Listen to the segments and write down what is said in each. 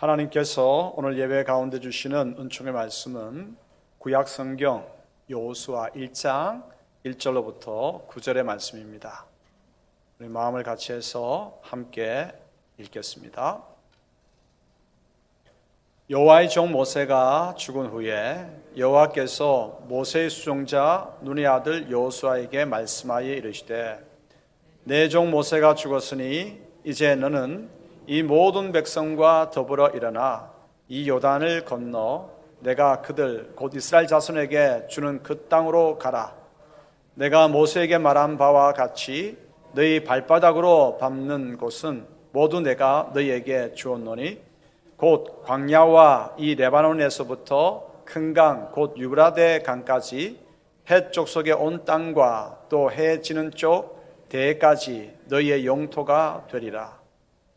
하나님께서 오늘 예배 가운데 주시는 은총의 말씀은 구약성경 여호수아 1장 1절로부터 9절의 말씀입니다. 우리 마음을 같이 해서 함께 읽겠습니다. 여호와의 종 모세가 죽은 후에 여호와께서 모세의 수종자 눈의 아들 여호수아에게 말씀하여 이르시되 내 종 모세가 죽었으니 이제 너는 이 모든 백성과 더불어 일어나 이 요단을 건너 내가 그들 곧 이스라엘 자손에게 주는 그 땅으로 가라. 내가 모세에게 말한 바와 같이 너희 발바닥으로 밟는 곳은 모두 내가 너희에게 주었노니 곧 광야와 이 레바논에서부터 큰 강 곧 유브라데 강까지 해 쪽 속에 온 땅과 또 해 지는 쪽 대까지 너희의 영토가 되리라.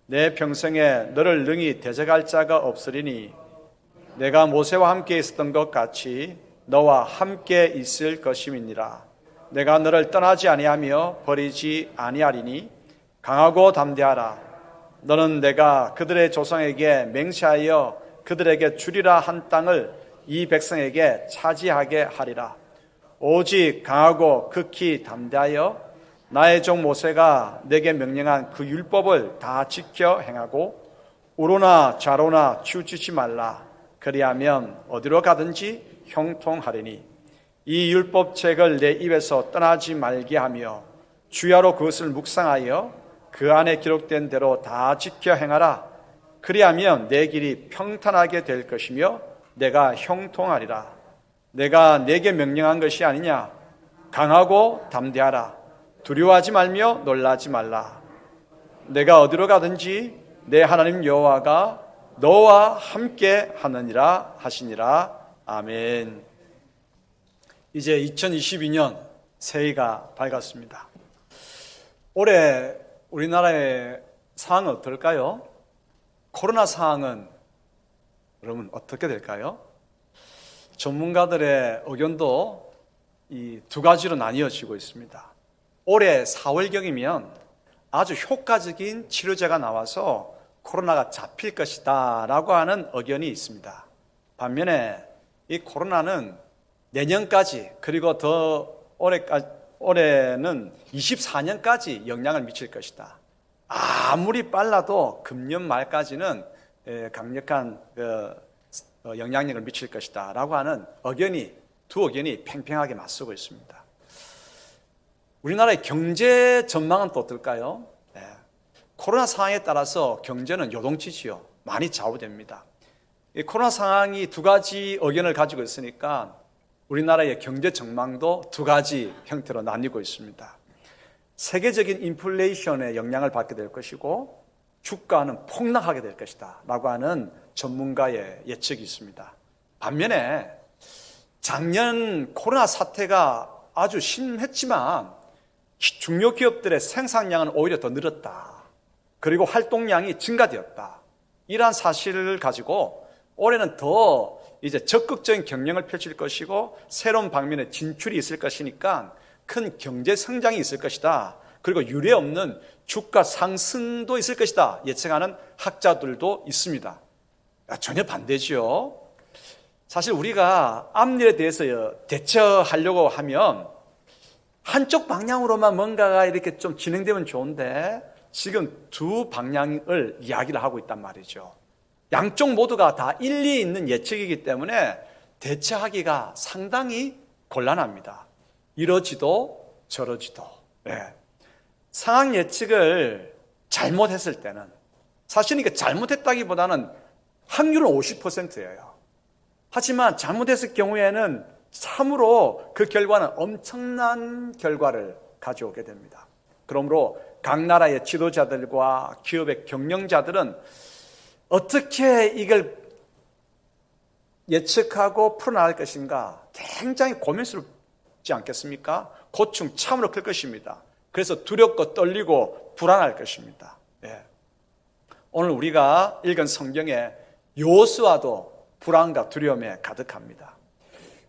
내 평생에 너를 능히 대적할 자가 없으리니 내가 모세와 함께 있었던 것 같이 너와 함께 있을 것임이니라. 내가 너를 떠나지 아니하며 버리지 아니하리니 강하고 담대하라. 너는 내가 그들의 조상에게 맹세하여 그들에게 주리라 한 땅을 이 백성에게 차지하게 하리라. 오직 강하고 극히 담대하여 나의 종 모세가 내게 명령한 그 율법을 다 지켜 행하고 우로나 좌로나 치우치지 말라. 그리하면 어디로 가든지 형통하리니 이 율법책을 내 입에서 떠나지 말게 하며 주야로 그것을 묵상하여 그 안에 기록된 대로 다 지켜 행하라. 그리하면 내 길이 평탄하게 될 것이며 내가 형통하리라. 내가 내게 명령한 것이 아니냐. 강하고 담대하라. 두려워하지 말며 놀라지 말라. 내가 어디로 가든지 내 하나님 여호와가 너와 함께 하느니라 하시니라. 아멘. 이제 2022년 새해가 밝았습니다. 올해 우리나라의 상황은 어떨까요? 코로나 상황은 여러분 어떻게 될까요? 전문가들의 의견도 이 두 가지로 나뉘어지고 있습니다. 올해 4월경이면 아주 효과적인 치료제가 나와서 코로나가 잡힐 것이다 라고 하는 의견이 있습니다. 반면에 이 코로나는 내년까지 그리고 더 올해는 24년까지 영향을 미칠 것이다. 아무리 빨라도 금년 말까지는 강력한 영향력을 미칠 것이다 라고 하는 두 의견이 팽팽하게 맞서고 있습니다. 우리나라의 경제 전망은 또 어떨까요? 코로나 상황에 따라서 경제는 요동치지요. 많이 좌우됩니다. 이 코로나 상황이 두 가지 의견을 가지고 있으니까 우리나라의 경제 전망도 두 가지 형태로 나뉘고 있습니다. 세계적인 인플레이션의 영향을 받게 될 것이고 주가는 폭락하게 될 것이다 라고 하는 전문가의 예측이 있습니다. 반면에 작년 코로나 사태가 아주 심했지만 중요 기업들의 생산량은 오히려 더 늘었다. 그리고 활동량이 증가되었다. 이러한 사실을 가지고 올해는 더 이제 적극적인 경영을 펼칠 것이고 새로운 방면의 진출이 있을 것이니까 큰 경제 성장이 있을 것이다. 그리고 유례 없는 주가 상승도 있을 것이다. 예측하는 학자들도 있습니다. 전혀 반대죠. 사실 우리가 앞일에 대해서 대처하려고 하면 한쪽 방향으로만 뭔가가 이렇게 좀 진행되면 좋은데 지금 두 방향을 이야기를 하고 있단 말이죠. 양쪽 모두가 다 일리 있는 예측이기 때문에 대처하기가 상당히 곤란합니다. 이러지도 저러지도. 상황 예측을 잘못했을 때는 사실 이게 잘못했다기보다는 확률은 50%예요. 하지만 잘못했을 경우에는 참으로 그 결과는 엄청난 결과를 가져오게 됩니다. 그러므로 각 나라의 지도자들과 기업의 경영자들은 어떻게 이걸 예측하고 풀어나갈 것인가 굉장히 고민스럽지 않겠습니까? 고충 참으로 클 것입니다. 그래서 두렵고 떨리고 불안할 것입니다. 오늘 우리가 읽은 성경에 여호수아도 불안과 두려움에 가득합니다.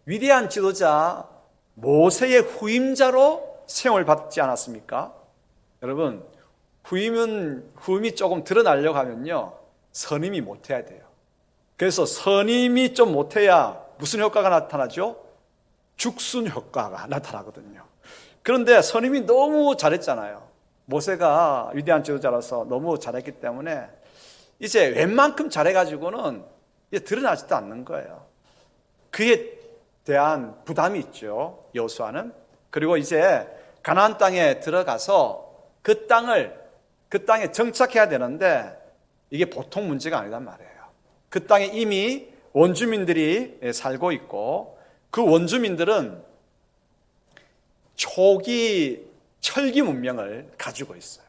위대한 지도자 모세의 후임자로 세움을 받지 않았습니까? 여러분, 후임이 조금 드러나려고 하면요 선임이 못해야 돼요. 그래서 선임이 좀 못해야 무슨 효과가 나타나죠? 죽순 효과가 나타나거든요. 그런데 선임이 너무 잘했잖아요. 모세가 위대한 지도자로서 너무 잘했기 때문에 이제 웬만큼 잘해가지고는 이제 드러나지도 않는 거예요. 그에 대한 부담이 있죠, 여호수아는. 그리고 이제 가나안 땅에 들어가서 그 땅에 정착해야 되는데 이게 보통 문제가 아니란 말이에요. 그 땅에 이미 원주민들이 살고 있고 그 원주민들은 초기 철기 문명을 가지고 있어요.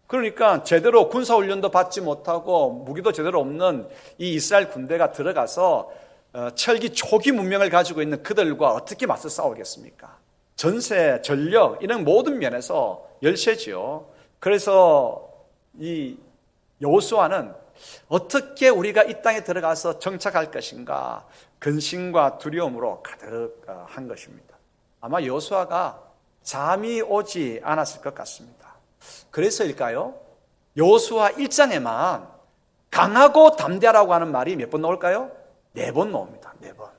그러니까 제대로 군사훈련도 받지 못하고 무기도 제대로 없는 이 이스라엘 군대가 들어가서 철기 초기 문명을 가지고 있는 그들과 어떻게 맞서 싸우겠습니까? 전세, 전력 이런 모든 면에서 열세지요. 그래서 이 여호수아는 어떻게 우리가 이 땅에 들어가서 정착할 것인가 근심과 두려움으로 가득한 것입니다. 아마 여호수아가 잠이 오지 않았을 것 같습니다. 그래서일까요? 여호수아 1장에만 강하고 담대하라고 하는 말이 몇 번 나올까요? 4번 나옵니다. 4번.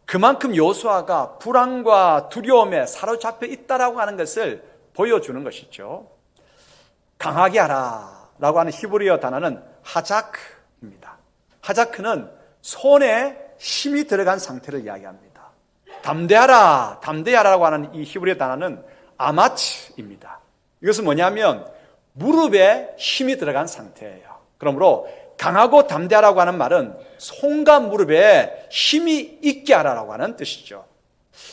그만큼 여호수아가 불안과 두려움에 사로잡혀 있다라고 하는 것을 보여주는 것이죠. 강하게 하라 라고 하는 히브리어 단어는 하자크입니다. 하자크는 손에 힘이 들어간 상태를 이야기합니다. 담대하라라고 하는 이 히브리어 단어는 아마츠입니다. 이것은 뭐냐면 무릎에 힘이 들어간 상태예요. 그러므로 강하고 담대하라고 하는 말은 손과 무릎에 힘이 있게 하라라고 하는 뜻이죠.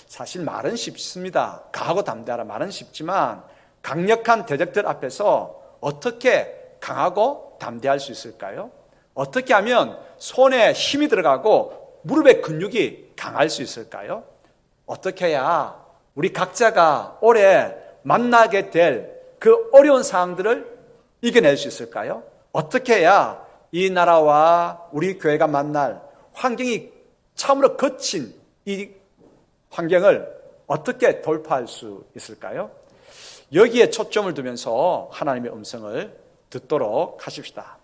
사실 말은 쉽습니다. 강하고 담대하라 말은 쉽지만 강력한 대적들 앞에서 어떻게 강하고 담대할 수 있을까요? 어떻게 하면 손에 힘이 들어가고 무릎에 근육이 강할 수 있을까요? 어떻게 해야 우리 각자가 올해 만나게 될 그 어려운 상황들을 이겨낼 수 있을까요? 어떻게 해야 이 나라와 우리 교회가 만날 환경이 참으로 거친 이 환경을 어떻게 돌파할 수 있을까요? 여기에 초점을 두면서 하나님의 음성을 듣도록 하십시다.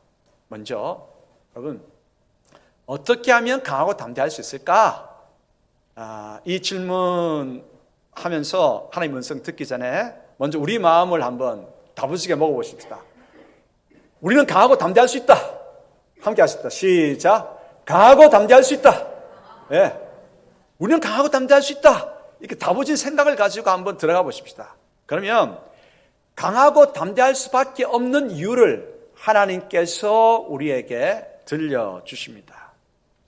먼저 여러분, 어떻게 하면 강하고 담대할 수 있을까? 이 질문 하면서 하나님의 음성 듣기 전에 먼저 우리 마음을 한번 다부지게 먹어보십시다. 우리는 강하고 담대할 수 있다. 함께 하십시다. 시작. 강하고 담대할 수 있다. 네. 우리는 강하고 담대할 수 있다. 이렇게 다부진 생각을 가지고 한번 들어가 보십시다. 그러면 강하고 담대할 수밖에 없는 이유를 하나님께서 우리에게 들려주십니다.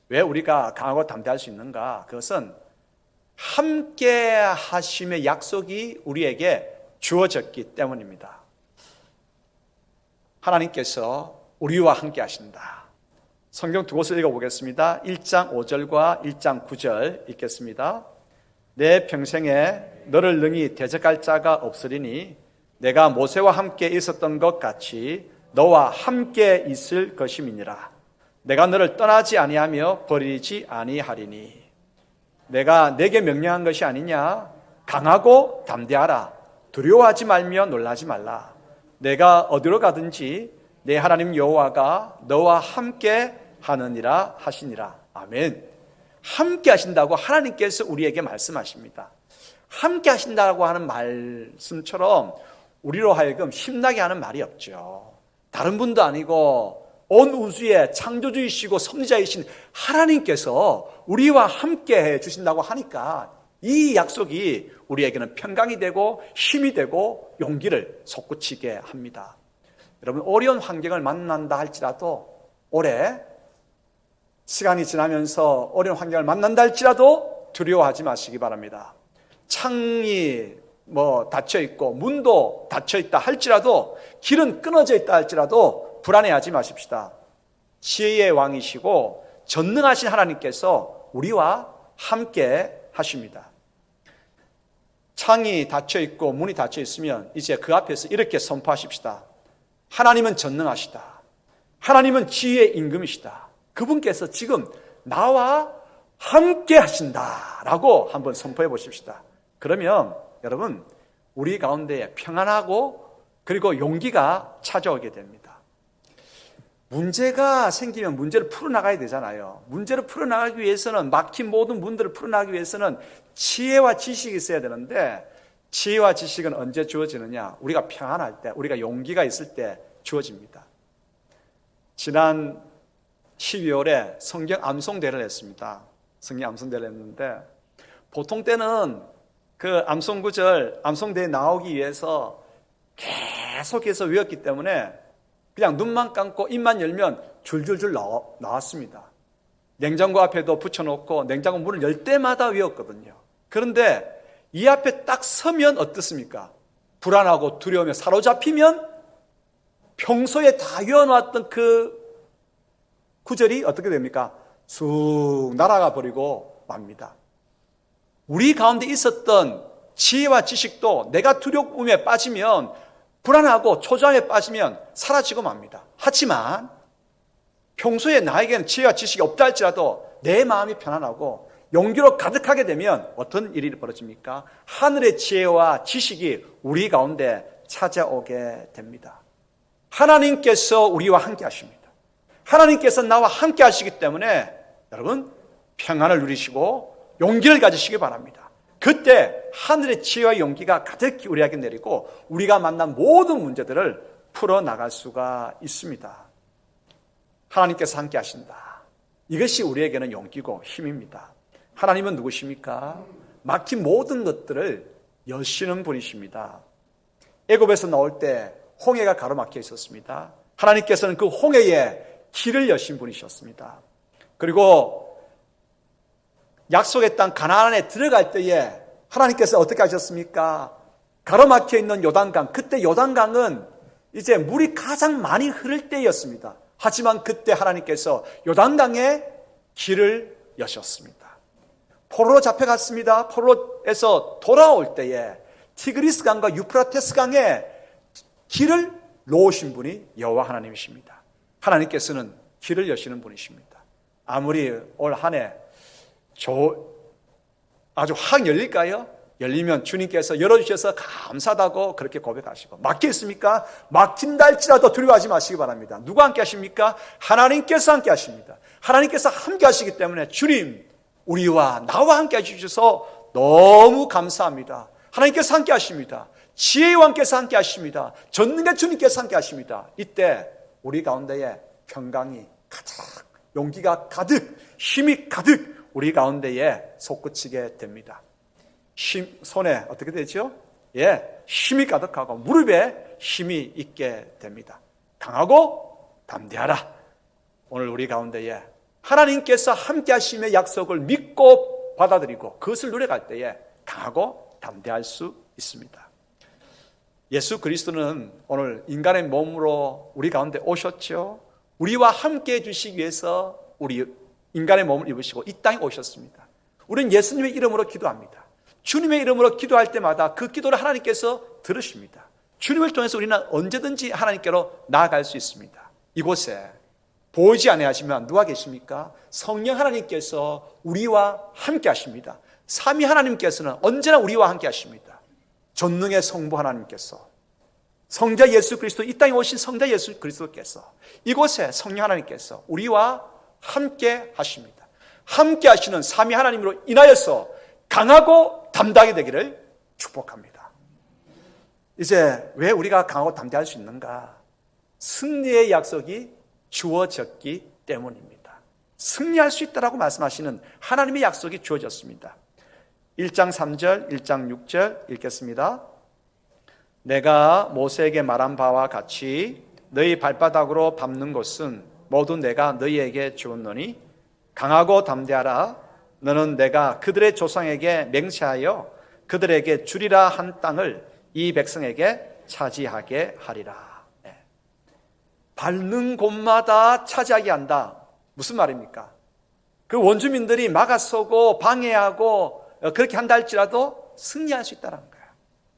왜 우리가 강하고 담대할 수 있는가? 그것은 함께 하심의 약속이 우리에게 주어졌기 때문입니다. 하나님께서 우리와 함께 하신다. 성경 두 곳을 읽어보겠습니다. 1장 5절과 1장 9절 읽겠습니다. 내 평생에 너를 능히 대적할 자가 없으리니 내가 모세와 함께 있었던 것 같이 너와 함께 있을 것임이니라. 내가 너를 떠나지 아니하며 버리지 아니하리니 내가 내게 명령한 것이 아니냐. 강하고 담대하라. 두려워하지 말며 놀라지 말라. 내가 어디로 가든지 내 하나님 여호와가 너와 함께 하느니라 하시니라. 아멘. 함께 하신다고 하나님께서 우리에게 말씀하십니다. 함께 하신다고 하는 말씀처럼 우리로 하여금 힘나게 하는 말이 없죠. 다른 분도 아니고 온 우주의 창조주이시고 섭리자이신 하나님께서 우리와 함께 해 주신다고 하니까 이 약속이 우리에게는 평강이 되고 힘이 되고 용기를 솟구치게 합니다. 여러분, 어려운 환경을 만난다 할지라도 올해 시간이 지나면서 어려운 환경을 만난다 할지라도 두려워하지 마시기 바랍니다. 창이 닫혀 있고 문도 닫혀 있다 할지라도 길은 끊어져 있다 할지라도 불안해하지 마십시다. 지혜의 왕이시고 전능하신 하나님께서 우리와 함께 하십니다. 창이 닫혀 있고 문이 닫혀 있으면 이제 그 앞에서 이렇게 선포하십시다. 하나님은 전능하시다. 하나님은 지혜의 임금이시다. 그분께서 지금 나와 함께 하신다라고 한번 선포해 보십시다. 그러면 여러분, 우리 가운데에 평안하고 그리고 용기가 찾아오게 됩니다. 문제가 생기면 문제를 풀어나가야 되잖아요. 문제를 풀어나가기 위해서는, 막힌 모든 문제를 풀어나가기 위해서는 지혜와 지식이 있어야 되는데, 지혜와 지식은 언제 주어지느냐? 우리가 평안할 때, 우리가 용기가 있을 때 주어집니다. 지난 12월에 성경 암송대회를 했습니다. 성경 암송대회를 했는데, 보통 때는 그 암송구절, 암송대회에 나오기 위해서 계속해서 외웠기 때문에 그냥 눈만 감고 입만 열면 줄줄줄 나왔습니다. 냉장고 앞에도 붙여놓고 냉장고 문을 열 때마다 외웠거든요. 그런데 이 앞에 딱 서면 어떻습니까? 불안하고 두려우며 사로잡히면 평소에 다 외워놨던 그 구절이 어떻게 됩니까? 쑥 날아가 버리고 맙니다. 우리 가운데 있었던 지혜와 지식도 내가 두려움에 빠지면, 불안하고 초조함에 빠지면 사라지고 맙니다. 하지만 평소에 나에게는 지혜와 지식이 없다 할지라도 내 마음이 편안하고 용기로 가득하게 되면 어떤 일이 벌어집니까? 하늘의 지혜와 지식이 우리 가운데 찾아오게 됩니다. 하나님께서 우리와 함께 하십니다. 하나님께서 나와 함께 하시기 때문에 여러분 평안을 누리시고 용기를 가지시기 바랍니다. 그때 하늘의 지혜와 용기가 가득히 우리에게 내리고 우리가 만난 모든 문제들을 풀어나갈 수가 있습니다. 하나님께서 함께 하신다. 이것이 우리에게는 용기고 힘입니다. 하나님은 누구십니까? 막힌 모든 것들을 여시는 분이십니다. 애굽에서 나올 때 홍해가 가로막혀 있었습니다. 하나님께서는 그 홍해에 길을 여신 분이셨습니다. 그리고 약속의 땅 가나안에 들어갈 때에 하나님께서 어떻게 하셨습니까? 가로막혀 있는 요단강, 그때 요단강은 이제 물이 가장 많이 흐를 때였습니다. 하지만 그때 하나님께서 요단강에 길을 여셨습니다. 포로로 잡혀갔습니다. 포로에서 돌아올 때에 티그리스 강과 유프라테스 강에 길을 놓으신 분이 여호와 하나님이십니다. 하나님께서는 길을 여시는 분이십니다. 아무리 올 한 해 아주 확 열릴까요? 열리면 주님께서 열어주셔서 감사하다고 그렇게 고백하시고, 막혔습니까? 막힌다 할지라도 두려워하지 마시기 바랍니다. 누가 함께 하십니까? 하나님께서 함께 하십니다. 하나님께서 함께 하시기 때문에 주님, 우리와 나와 함께 해주셔서 너무 감사합니다. 하나님께서 함께 하십니다. 지혜와 함께서 함께 하십니다. 전능의 주님께서 함께 하십니다. 이때 우리 가운데에 평강이 가득, 용기가 가득, 힘이 가득 우리 가운데에 솟구치게 됩니다. 손에 어떻게 되죠? 힘이 가득하고 무릎에 힘이 있게 됩니다. 강하고 담대하라. 오늘 우리 가운데에 하나님께서 함께 하심의 약속을 믿고 받아들이고 그것을 누려갈 때에 강하고 담대할 수 있습니다. 예수 그리스도는 오늘 인간의 몸으로 우리 가운데 오셨죠. 우리와 함께 해주시기 위해서 우리 인간의 몸을 입으시고 이 땅에 오셨습니다. 우리는 예수님의 이름으로 기도합니다. 주님의 이름으로 기도할 때마다 그 기도를 하나님께서 들으십니다. 주님을 통해서 우리는 언제든지 하나님께로 나아갈 수 있습니다. 이곳에 보이지 아니하지만 누가 계십니까? 성령 하나님께서 우리와 함께 하십니다. 삼위 하나님께서는 언제나 우리와 함께 하십니다. 전능의 성부 하나님께서, 성자 예수 그리스도, 이 땅에 오신 성자 예수 그리스도께서, 이곳에 성령 하나님께서 우리와 함께 하십니다. 함께 하시는 삼위 하나님으로 인하여서 강하고 담대하게 되기를 축복합니다. 이제 왜 우리가 강하고 담대할 수 있는가? 승리의 약속이 주어졌기 때문입니다. 승리할 수 있다라고 말씀하시는 하나님의 약속이 주어졌습니다. 1장 3절, 1장 6절 읽겠습니다. 내가 모세에게 말한 바와 같이 너희 발바닥으로 밟는 곳은 모두 내가 너희에게 주었노니 강하고 담대하라. 너는 내가 그들의 조상에게 맹세하여 그들에게 주리라 한 땅을 이 백성에게 차지하게 하리라. 밟는 곳마다 차지하게 한다. 무슨 말입니까? 그 원주민들이 막아서고 방해하고 그렇게 한다 할지라도 승리할 수 있다는 거예요.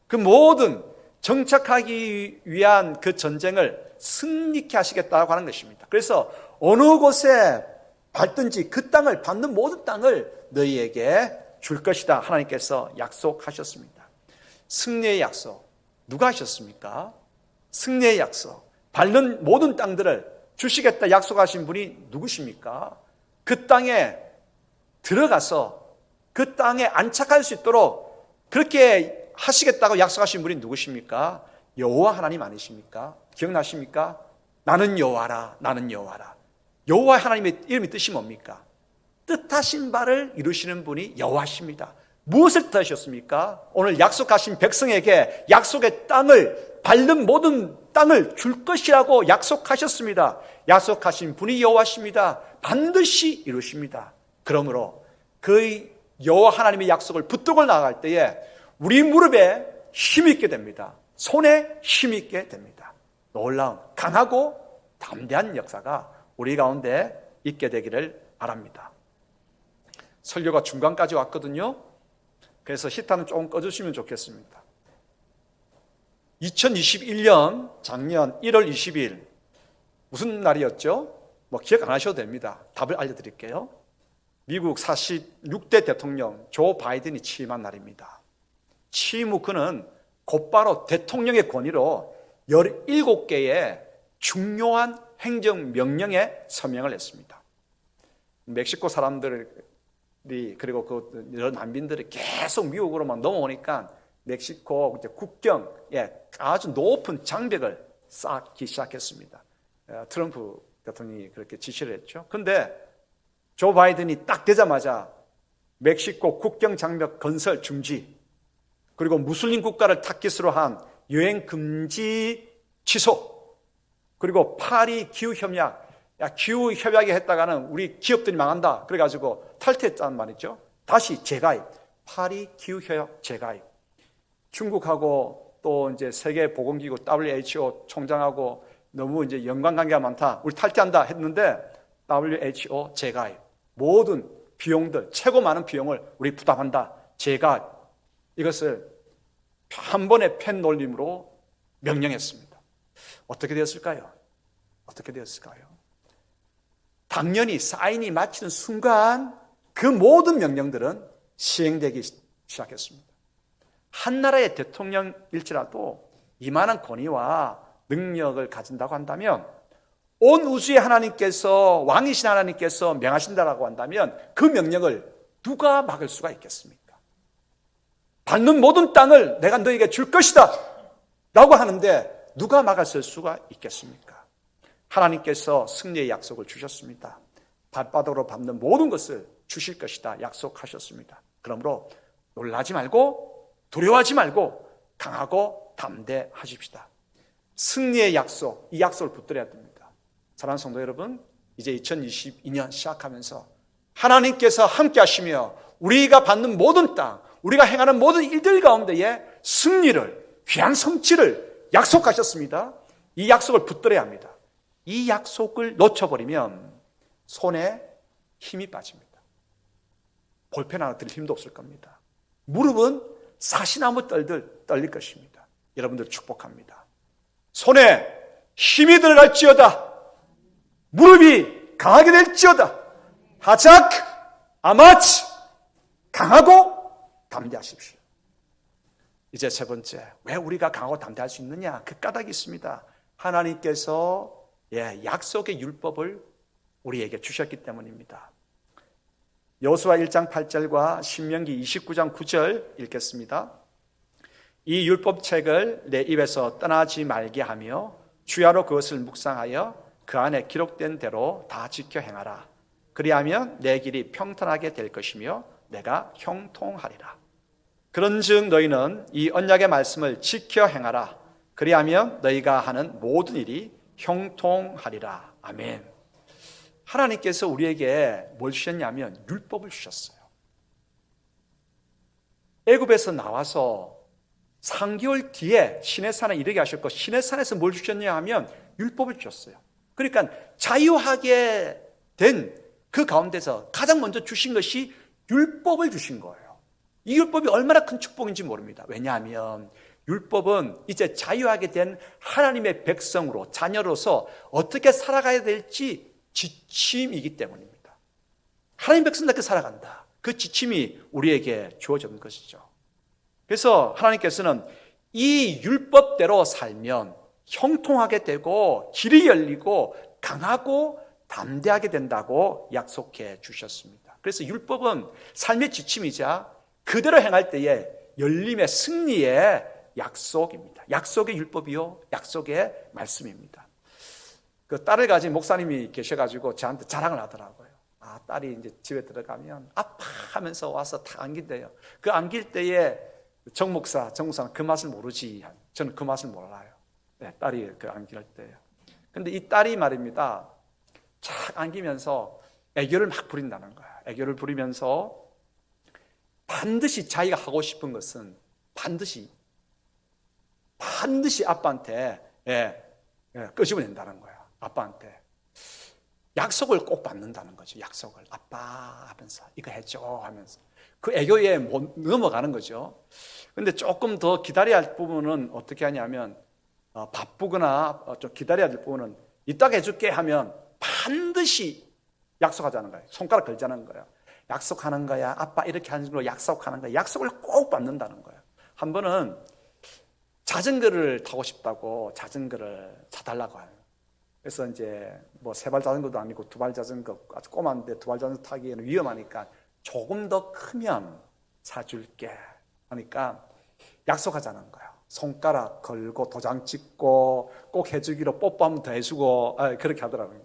그 모든 정착하기 위한 그 전쟁을 승리케 하시겠다고 하는 것입니다. 그래서 어느 곳에 밟든지 그 땅을, 밟는 모든 땅을 너희에게 줄 것이다 하나님께서 약속하셨습니다. 승리의 약속 누가 하셨습니까? 승리의 약속, 밟는 모든 땅들을 주시겠다 약속하신 분이 누구십니까? 그 땅에 들어가서 그 땅에 안착할 수 있도록 그렇게 하시겠다고 약속하신 분이 누구십니까? 여호와 하나님 아니십니까? 기억나십니까? 나는 여호와라, 나는 여호와라. 여호와 하나님의 이름의 뜻이 뭡니까? 뜻하신 바를 이루시는 분이 여호와십니다. 무엇을 뜻하셨습니까? 오늘 약속하신 백성에게 약속의 땅을, 밟는 모든 땅을 줄 것이라고 약속하셨습니다. 약속하신 분이 여호와십니다. 반드시 이루십니다. 그러므로 그 여호와 하나님의 약속을 붙들고 나아갈 때에 우리 무릎에 힘있게 됩니다. 손에 힘있게 됩니다. 놀라운 강하고 담대한 역사가 우리 가운데 있게 되기를 바랍니다. 설교가 중간까지 왔거든요. 그래서 히터는 조금 꺼주시면 좋겠습니다. 2021년 작년 1월 20일 무슨 날이었죠? 뭐 기억 안 하셔도 됩니다. 답을 알려드릴게요. 미국 46대 대통령 조 바이든이 취임한 날입니다. 취임 후 그는 곧바로 대통령의 권위로 17개의 중요한 행정명령에 서명을 했습니다. 멕시코 사람들이 그리고 그 여러 난민들이 계속 미국으로만 넘어오니까 멕시코 국경에 아주 높은 장벽을 쌓기 시작했습니다. 트럼프 대통령이 그렇게 지시를 했죠. 그런데 조 바이든이 딱 되자마자 멕시코 국경 장벽 건설 중지, 그리고 무슬림 국가를 타깃으로 한 여행 금지 취소, 그리고 파리 기후협약, 기후협약에 했다가는 우리 기업들이 망한다 그래가지고 탈퇴했단 말이죠. 다시 재가입, 파리 기후협약 재가입. 중국하고 또 이제 세계보건기구 WHO 총장하고 너무 이제 연관관계가 많다, 우리 탈퇴한다 했는데 WHO 재가입, 모든 비용들, 최고 많은 비용을 우리 부담한다, 재가입. 이것을 한 번의 펜 놀림으로 명령했습니다. 어떻게 되었을까요? 어떻게 되었을까요? 당연히 사인이 마치는 순간 그 모든 명령들은 시행되기 시작했습니다. 한 나라의 대통령일지라도 이만한 권위와 능력을 가진다고 한다면, 온 우주의 하나님께서, 왕이신 하나님께서 명하신다라고 한다면 그 명령을 누가 막을 수가 있겠습니까? 받는 모든 땅을 내가 너에게 줄 것이다 라고 하는데 누가 막았을 수가 있겠습니까? 하나님께서 승리의 약속을 주셨습니다. 발바닥으로 밟는 모든 것을 주실 것이다 약속하셨습니다. 그러므로 놀라지 말고 두려워하지 말고 강하고 담대하십시다. 승리의 약속, 이 약속을 붙들어야 됩니다. 사랑하는 성도 여러분, 이제 2022년 시작하면서 하나님께서 함께 하시며 우리가 받는 모든 땅, 우리가 행하는 모든 일들 가운데에 승리를, 귀한 성취를 약속하셨습니다. 이 약속을 붙들어야 합니다. 이 약속을 놓쳐버리면 손에 힘이 빠집니다. 볼펜 하나 들 힘도 없을 겁니다. 무릎은 사시나무 떨릴 것입니다. 여러분들 축복합니다. 손에 힘이 들어갈지어다. 무릎이 강하게 될지어다. 하작, 아마치, 강하고 담대하십시오. 이제 세 번째, 왜 우리가 강하고 담대할 수 있느냐? 그 까닭이 있습니다. 하나님께서 약속의 율법을 우리에게 주셨기 때문입니다. 여호수아 1장 8절과 신명기 29장 9절 읽겠습니다. 이 율법책을 내 입에서 떠나지 말게 하며 주야로 그것을 묵상하여 그 안에 기록된 대로 다 지켜 행하라. 그리하면 내 길이 평탄하게 될 것이며 내가 형통하리라. 그런즉 너희는 이 언약의 말씀을 지켜 행하라. 그리하면 너희가 하는 모든 일이 형통하리라. 아멘. 하나님께서 우리에게 뭘 주셨냐면 율법을 주셨어요. 애굽에서 나와서 3개월 뒤에 시내산에 이르게 하셨고, 시내산에서 뭘 주셨냐 하면 율법을 주셨어요. 그러니까 자유하게 된 그 가운데서 가장 먼저 주신 것이 율법을 주신 거예요. 이 율법이 얼마나 큰 축복인지 모릅니다. 왜냐하면 율법은 이제 자유하게 된 하나님의 백성으로, 자녀로서 어떻게 살아가야 될지 지침이기 때문입니다. 하나님 백성답게 살아간다. 그 지침이 우리에게 주어진 것이죠. 그래서 하나님께서는 이 율법대로 살면 형통하게 되고 길이 열리고 강하고 담대하게 된다고 약속해 주셨습니다. 그래서 율법은 삶의 지침이자 그대로 행할 때에 열림의 승리의 약속입니다. 약속의 율법이요, 약속의 말씀입니다. 그 딸을 가진 목사님이 계셔가지고 저한테 자랑을 하더라고요. 딸이 이제 집에 들어가면 아파하면서 와서 다 안긴대요. 그 안길 때에 정 목사는 그 맛을 모르지. 저는 그 맛을 몰라요. 네, 딸이 그 안길 때요. 근데 이 딸이 말입니다. 착 안기면서 애교를 막 부린다는 거야. 애교를 부리면서 반드시 자기가 하고 싶은 것은 반드시 아빠한테 끄집어낸다는 거야. 아빠한테 약속을 꼭 받는다는 거죠. 약속을 아빠 하면서 이거 해줘 하면서 그 애교에 못 넘어가는 거죠. 근데 조금 더 기다려야 할 부분은 어떻게 하냐면 바쁘거나 좀 기다려야 될 부분은 이따가 해줄게 하면 반드시 약속하자는 거예요. 손가락 걸자는 거예요. 약속하는 거야. 아빠 이렇게 하는 걸로 약속하는 거야. 약속을 꼭 받는다는 거예요. 한 번은 자전거를 타고 싶다고 자전거를 사달라고 해요. 그래서 이제 뭐 세발 자전거도 아니고 두발 자전거, 아주 꼬만데 두발 자전거 타기에는 위험하니까 조금 더 크면 사줄게 하니까 약속하자는 거예요. 손가락 걸고 도장 찍고 꼭 해주기로 뽀뽀하면 더 해주고 그렇게 하더라고요.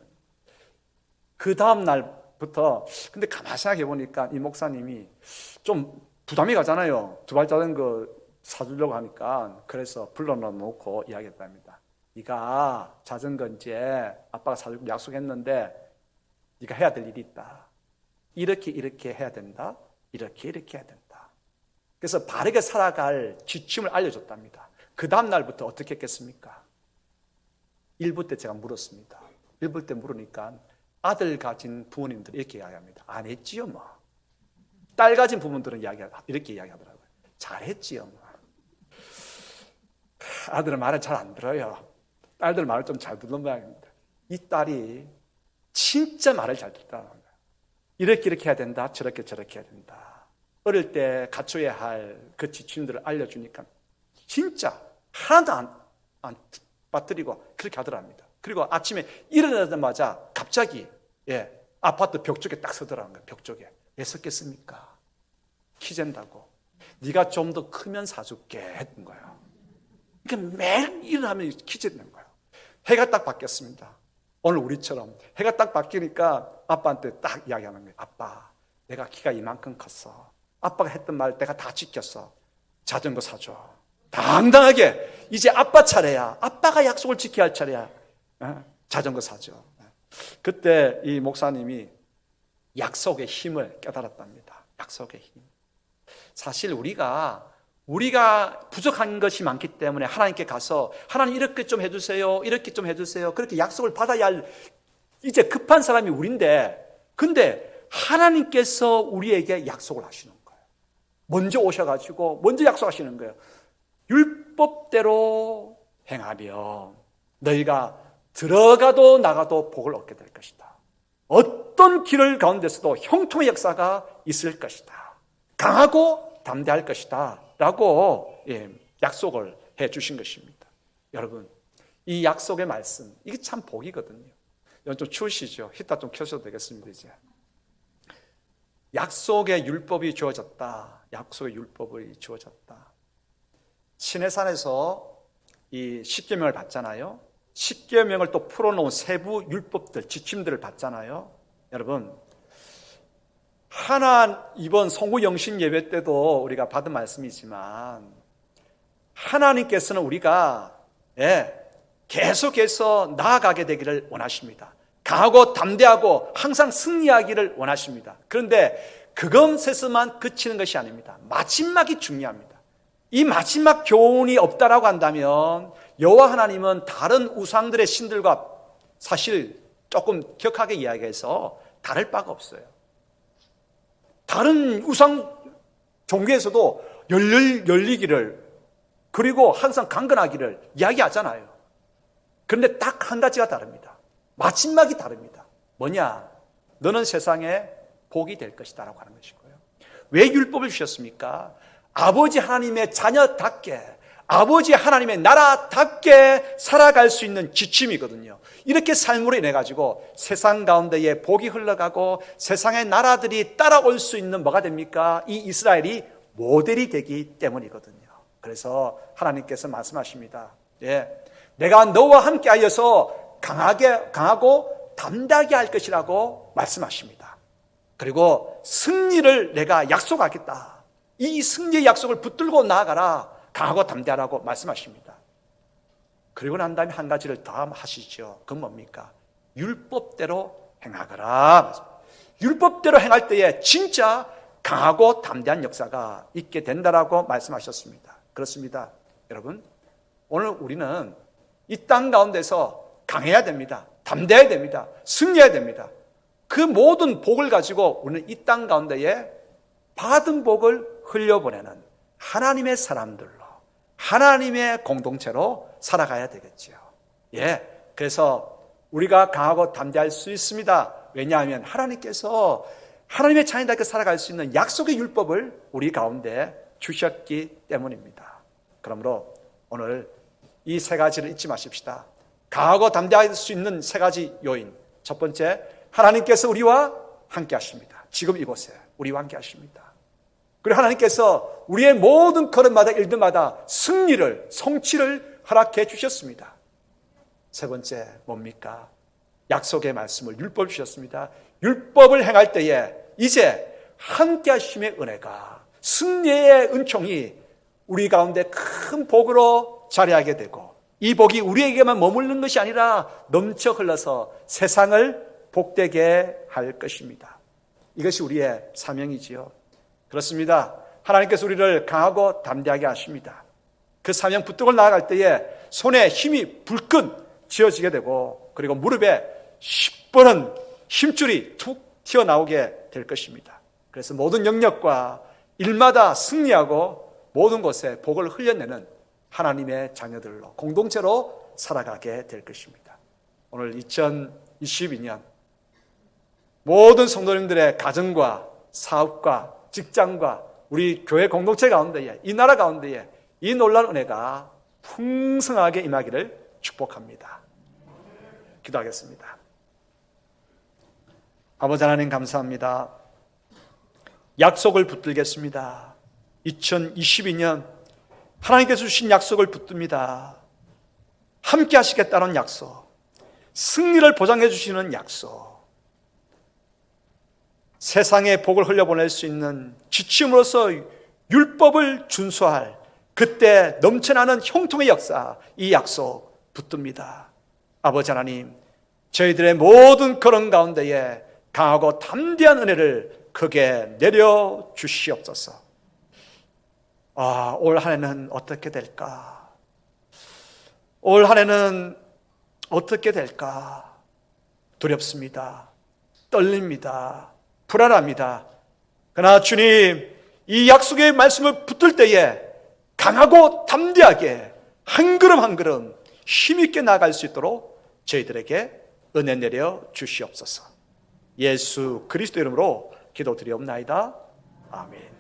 그 다음 날부터 근데 가만히 생각해 보니까 이 목사님이 좀 부담이 가잖아요. 두발 자전거 사주려고 하니까 그래서 불러놓고 이야기했답니다. 네가 자전거 이제 아빠가 사주고 약속했는데 네가 해야 될 일이 있다. 이렇게 해야 된다. 이렇게 해야 된다. 그래서 바르게 살아갈 지침을 알려줬답니다. 그 다음 날부터 어떻게 했겠습니까? 1부 때 제가 물었습니다. 1부 때 물으니까 아들 가진 부모님들이 이렇게 이야기합니다. 안 했지요 뭐. 딸 가진 부모들은 이렇게 이야기하더라고요. 잘했지요 뭐. 아들은 말을 잘 안 들어요. 딸들 말을 좀 잘 듣는 모양입니다. 이 딸이 진짜 말을 잘 듣더라는 거예요. 이렇게 해야 된다. 저렇게 해야 된다. 어릴 때 갖춰야 할 그 지침들을 알려주니까 진짜 하나도 안 빠뜨리고 그렇게 하더랍니다. 그리고 아침에 일어나자마자 갑자기 아파트 벽 쪽에 딱 서더라는 거예요. 벽 쪽에. 왜 섰겠습니까? 키 잰다고. 네가 좀 더 크면 사줄게 했던 거예요. 그러니까 매일 일어나면 키 잰다는 거예요. 해가 딱 바뀌었습니다. 오늘 우리처럼 해가 딱 바뀌니까 아빠한테 딱 이야기하는 거예요. 아빠, 내가 키가 이만큼 컸어. 아빠가 했던 말 내가 다 지켰어. 자전거 사줘. 당당하게 이제 아빠 차례야. 아빠가 약속을 지켜야 할 차례야. 자전거 사줘. 그때 이 목사님이 약속의 힘을 깨달았답니다. 약속의 힘. 사실 우리가 부족한 것이 많기 때문에 하나님께 가서 하나님 이렇게 좀 해주세요. 이렇게 좀 해주세요. 그렇게 약속을 받아야 할 이제 급한 사람이 우리인데 근데 하나님께서 우리에게 약속을 하시는 거예요. 먼저 오셔가지고 먼저 약속하시는 거예요. 율법대로 행하며 너희가 들어가도 나가도 복을 얻게 될 것이다. 어떤 길을 가운데서도 형통의 역사가 있을 것이다. 강하고 담대할 것이다 라고 약속을 해 주신 것입니다. 여러분 이 약속의 말씀 이게 참 복이거든요. 이건 좀 추우시죠? 히터 좀 켜셔도 되겠습니다. 이제 약속의 율법이 주어졌다. 약속의 율법이 주어졌다. 시내산에서 이 십계명을 받잖아요. 십계명을 또 풀어놓은 세부 율법들, 지침들을 받잖아요. 여러분 이번 성구 영신 예배 때도 우리가 받은 말씀이지만 하나님께서는 우리가 계속해서 나아가게 되기를 원하십니다. 강하고 담대하고 항상 승리하기를 원하십니다. 그런데 그것에서만 그치는 것이 아닙니다. 마지막이 중요합니다. 이 마지막 교훈이 없다라고 한다면 여호와 하나님은 다른 우상들의 신들과 사실 조금 격하게 이야기해서 다를 바가 없어요. 다른 우상 종교에서도 열리기를 그리고 항상 강건하기를 이야기하잖아요. 그런데 딱 한 가지가 다릅니다. 마지막이 다릅니다. 뭐냐? 너는 세상에 복이 될 것이다 라고 하는 것이고요. 왜 율법을 주셨습니까? 아버지 하나님의 자녀답게 아버지 하나님의 나라답게 살아갈 수 있는 지침이거든요. 이렇게 삶으로 인해 가지고 세상 가운데에 복이 흘러가고 세상의 나라들이 따라올 수 있는 뭐가 됩니까? 이 이스라엘이 모델이 되기 때문이거든요. 그래서 하나님께서 말씀하십니다. 내가 너와 함께 하여서 강하고 담대하게 할 것이라고 말씀하십니다. 그리고 승리를 내가 약속하겠다. 이 승리의 약속을 붙들고 나아가라. 강하고 담대하라고 말씀하십니다. 그리고 난 다음에 한 가지를 더 하시죠. 그건 뭡니까? 율법대로 행하거라. 율법대로 행할 때에 진짜 강하고 담대한 역사가 있게 된다라고 말씀하셨습니다. 그렇습니다. 여러분, 오늘 우리는 이 땅 가운데서 강해야 됩니다. 담대해야 됩니다. 승리해야 됩니다. 그 모든 복을 가지고 우리는 이 땅 가운데에 받은 복을 흘려보내는 하나님의 사람들로, 하나님의 공동체로 살아가야 되겠죠. 그래서 우리가 강하고 담대할 수 있습니다. 왜냐하면 하나님께서 하나님의 자녀답게 살아갈 수 있는 약속의 율법을 우리 가운데 주셨기 때문입니다. 그러므로 오늘 이 세 가지를 잊지 마십시다. 강하고 담대할 수 있는 세 가지 요인. 첫 번째, 하나님께서 우리와 함께 하십니다. 지금 이곳에 우리와 함께 하십니다. 그리고 하나님께서 우리의 모든 걸음마다 일들마다 승리를, 성취를 허락해 주셨습니다. 세 번째 뭡니까? 약속의 말씀을, 율법을 주셨습니다. 율법을 행할 때에 이제 함께 하심의 은혜가, 승리의 은총이 우리 가운데 큰 복으로 자리하게 되고, 이 복이 우리에게만 머무르는 것이 아니라 넘쳐 흘러서 세상을 복되게 할 것입니다. 이것이 우리의 사명이지요. 그렇습니다. 하나님께서 우리를 강하고 담대하게 하십니다. 그 사명 붙들고 나아갈 때에 손에 힘이 불끈 쥐어지게 되고, 그리고 무릎에 10번은 힘줄이 툭 튀어나오게 될 것입니다. 그래서 모든 영역과 일마다 승리하고 모든 곳에 복을 흘려내는 하나님의 자녀들로, 공동체로 살아가게 될 것입니다. 오늘 2022년 모든 성도님들의 가정과 사업과 직장과 우리 교회 공동체 가운데에, 이 나라 가운데에 이 놀라운 은혜가 풍성하게 임하기를 축복합니다. 기도하겠습니다. 아버지 하나님 감사합니다. 약속을 붙들겠습니다. 2022년 하나님께서 주신 약속을 붙듭니다. 함께 하시겠다는 약속, 승리를 보장해 주시는 약속, 세상에 복을 흘려보낼 수 있는 지침으로서 율법을 준수할 그때 넘쳐나는 형통의 역사, 이 약속 붙듭니다. 아버지 하나님, 저희들의 모든 걸음 가운데에 강하고 담대한 은혜를 크게 내려주시옵소서. 올 한 해는 어떻게 될까? 올 한 해는 어떻게 될까? 두렵습니다. 떨립니다. 불안합니다. 그러나 주님, 이 약속의 말씀을 붙들 때에 강하고 담대하게 한 걸음 한 걸음 힘있게 나아갈 수 있도록 저희들에게 은혜 내려 주시옵소서. 예수 그리스도 이름으로 기도드리옵나이다. 아멘.